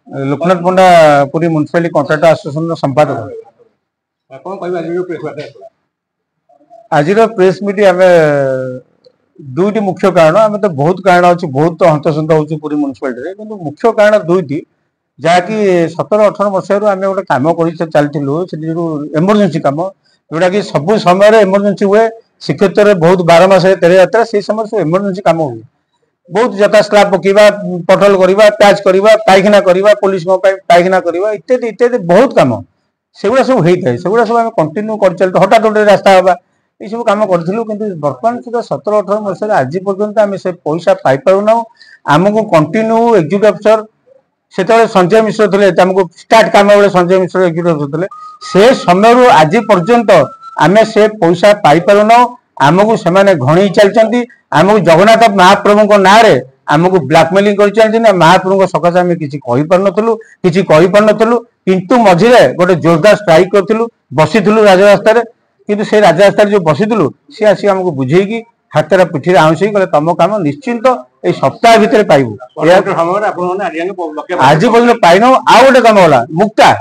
लोकनाथ पंडा Puri municipality contractor association संपादक। आज press meet आम दुईटी मुख्य कारण आम तो बहुत कारण अच्छे बहुत तो हंतसंत हो पुरी म्युनिसिपालिटी कि मुख्य कारण दुईटी जहाँकि 17-18 मसीह आम गोटे कम कर चलू एमरजेंसी कम जोटा कि सब समय एमरजेंसी हुए श्रीक्षेत्र में बहुत 12 मास 13 यात्रा से समय सब एमरजेंसी कम हुए बहुत जता स्लाब पकेवा पटल करवा पैच करवा पायखाना करवा पुलिस पायखाना करवा इत्यादि इत्यादि बहुत कम सेगुड़ा सब होता है सेगुड़ा सब आम कंटिन्यू कर चलते हठात गोटे रास्ता हाँ ये सब कम करूँ कि बर्तमान सुधा 17-18 मसीह आज पर्यंत आम से पैसा पाइना आमको कंटिन्यू एक्जिक्यूटिव अफिसर से संजय मिश्र थे आमको स्टार्ट कम बेले संजय मिश्र एक्जिक्यूटिव अफिसर थे से समय आज पर्यंत आम से पैसा पाइना आमको से घणी चलती आमको जगन्नाथ महाप्रभु ना आमको ब्लाकमेलिंग कर चलती महाप्रभु सकाशे आम किसी कहीपरूँ किसी कहीपरूँ किंतु मझे गोटे जोरदार स्ट्राइक करूँ बसीलु राजरास्तार किंतु से राजरास्तार जो बसीलु सी आसिक आमको बुझेगी हाथरा पिठी आउंस गले तुम कम निश्चिंत ये सप्ताह भितर पाइबू आज पर्यटन पाइन आउ गोटे कम गला मुक्ता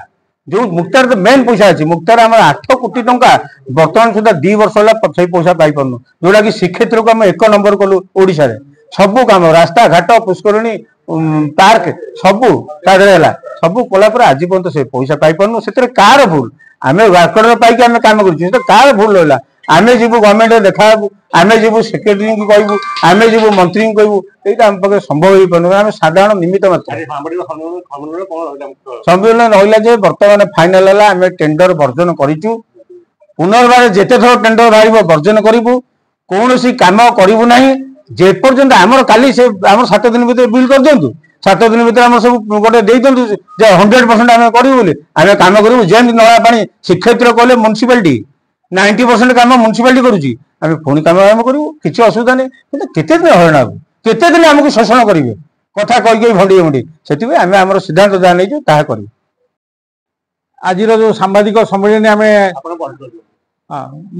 जो मुक्तार तो मेन पैसा अच्छी मुक्तार आम 8 कोटी टंका बर्तमान सुधा 2 वर्ष है पैसा पाई पार्नु जोटा कि श्रीक्षेत्र को आम 1 नंबर कलु ओडिशा रे सबू कम रास्ता घाट पुष्करणी पार्क सबू है सबू कलापर आज पर्यटन से पैसा पाई पार्नु से कार भूल आम वर्कर पाई आम कम कर कार भूल रहा आम जीव गवर्नमेंट देखा आम जीव सेक्रेटरी को कहूँ आम जीव मंत्री को कहूँ यहाँ आम पाखे संभव हो पार आम साधारण निमित्त मात्र सम्मेलन रहा बर्तमान फाइनाल है आम टेंडर वर्जन करूँ पुनर्बार जिते थर टेंडर बाहर वर्जन करूँ कौन कम करूँ ना जेपर्यंत आमर काली से आम 7 दिन भर बिल कर दिंतु 7 दिन भर आम सब गोटे दे दिंतु 100% आम करूँ बोली आम कम करूँ जेमती नया पानी श्रीक्षेत्र कहले म्युनिसिपालिटी 90% कम म्युनिसिपालिटी करुच्ची आम पुणी कम आरंभ करूँ किसी असुविधा नहीं केते दिन हरण केते दिन आमको शोषण करेंगे कथा कही भंडी भंडी से आम आम सिद्धांत जहाँ नहीं कर आज जो सांबादिक सम्मेलन आम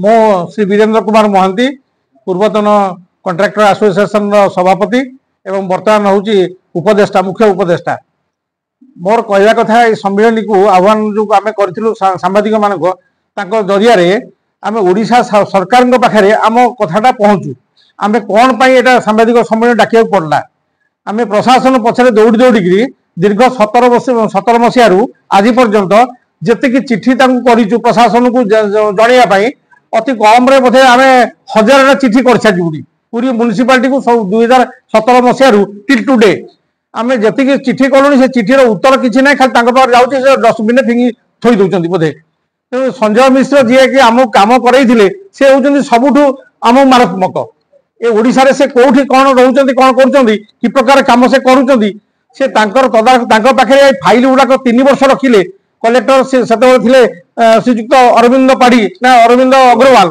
मो श्री वीरेंद्र कुमार महांती पूर्वतन कॉन्ट्रैक्टर एसोसिएशन सभापति एवं बर्तमान हूँ उपदेष्टा मुख्य उपदेष्टा मोर कहवा कथा सम्मेलन को आह्वान जो आम करूँ सांबादिक मान जरिया आम ओडिशा सरकार पाखे आम कथाटा पहुँचू आम कौन पर सांबादिक सम्मेलन डाक पड़ला आम प्रशासन पछरे दौड़ी दौड़ी दीर्घ 17 मसीह आज पर्यंत जी चिठी करूँ प्रशासन को जनवाई अति कम बोधे आम 1000 चिठी कर सारी पूरी म्युनिसिपालिटी को सब 2017 मसीह टिल टुडे आम जी चिठी कलुनी से चिठीर उत्तर किसी ना खाली जाऊँगी डस्टबिन फिंगी थोई दौरान बोधे तेणु संजय मिश्र जी कि आम कम करते सी हूँ सबुठ आम मारात्मक ये ओडिशा रे से कौटी कौन रोचे कौन कर प्रकार कम से करुँच से पाखे फाइल गुड़ाक 3 वर्ष रखिले कलेक्टर से श्रीजुक्त अरविंद पाढ़ी ना अरविंद अग्रवाल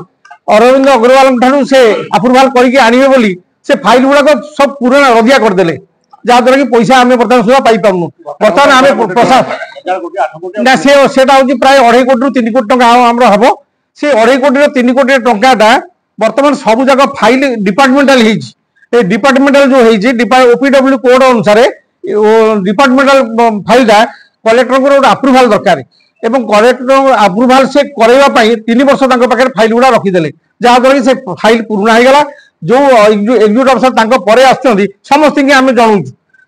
ठारू से अप्रुवाल करके आनिबे बोली से फाइल गुड़ाक सब पुराना रदिया करदे जहाद्वारा कि पैसा आम बर्तमान सुधा पाई पार्नु बर्तमान आम प्रशासन ना सेटा हूँ प्राय 2.5 कोटी 3 कोटी टंका आम हम से 2.5 कोटी 3 कोटी टंका बर्तमान सब जगह फाइल डिपार्टमेंटाल डिपार्टमेंटाल जो ओपीडब्ल्यू कोड अनुसार डिपार्टमेंटाल फाइलटा कलेक्टर गोटे अप्रुवाल दरकार एवं कलेक्टर अप्रुवाल से करवाई 3 वर्ष पाखे फाइल गुड़ा रखीदे जहाद्वारा कि से फाइल पुराना होगा जो एक्जिक्यूटिव अफिसर आसुँच समस्त आम जनाऊँ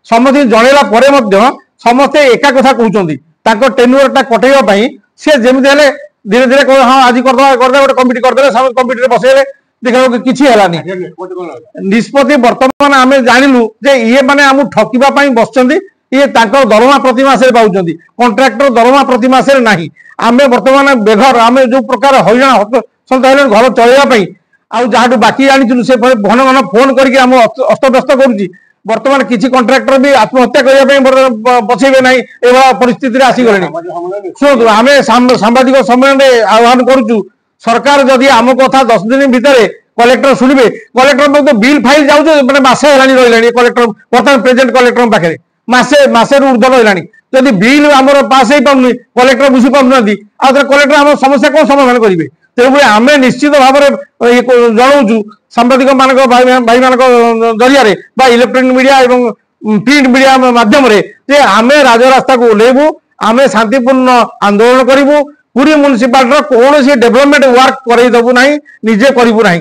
समस्त जनला समस्ते एका कथा कहते टेन्यूरटा कटेवाई सी जमी धीरे धीरे कह हाँ आज करदे गोटे कमिटी करदे कमिटी बसैले देखा किसी है निष्पत्ति बर्तमान आम जानलु ये मैंने आम ठकवाई बस ये दरमा प्रति मस पाँच कंट्राक्टर दरमा प्रति मसरे ना आम बर्तमान बेघर आम जो प्रकार हईराण हईराण घर चलवाई आउ जहाँ बाकी आनी से घन घन फोन करके अस्तव्यस्त करुच्ची बर्तमान किसी कंट्राक्टर भी आत्महत्या करने बचेबे ना ये परिस्थिति आसीगले शुणु आम सांबादिक सम्मेलन आह्वान करुचु सरकार जदि आम कथा 10 दिन भितर कलेक्टर शुणे कलेक्टर तो बिल फाइल जाऊँ मैंने मसे रही कलेक्टर बर्तमान प्रेजेंट कलेक्टर पाखे मसे ऊर्ध रहा जदि बिल आम पास हो पार्न कलेक्टर बुझी पार्ना कलेक्टर आम समस्या कौन समाधान करेंगे तेणुक आम निश्चित भाव जनाऊँ सांबादिक भाई मान जरिया इलेक्ट्रोनिक मीडिया प्रिंट मीडिया माध्यम जे आमे राजरास्ता को ओह्लैबू आमे शांतिपूर्ण आंदोलन करूँ पुरी म्युनिसिपालिटी कौन डेभलपमेंट वर्क करईदेबू ना निजे करूँ ना।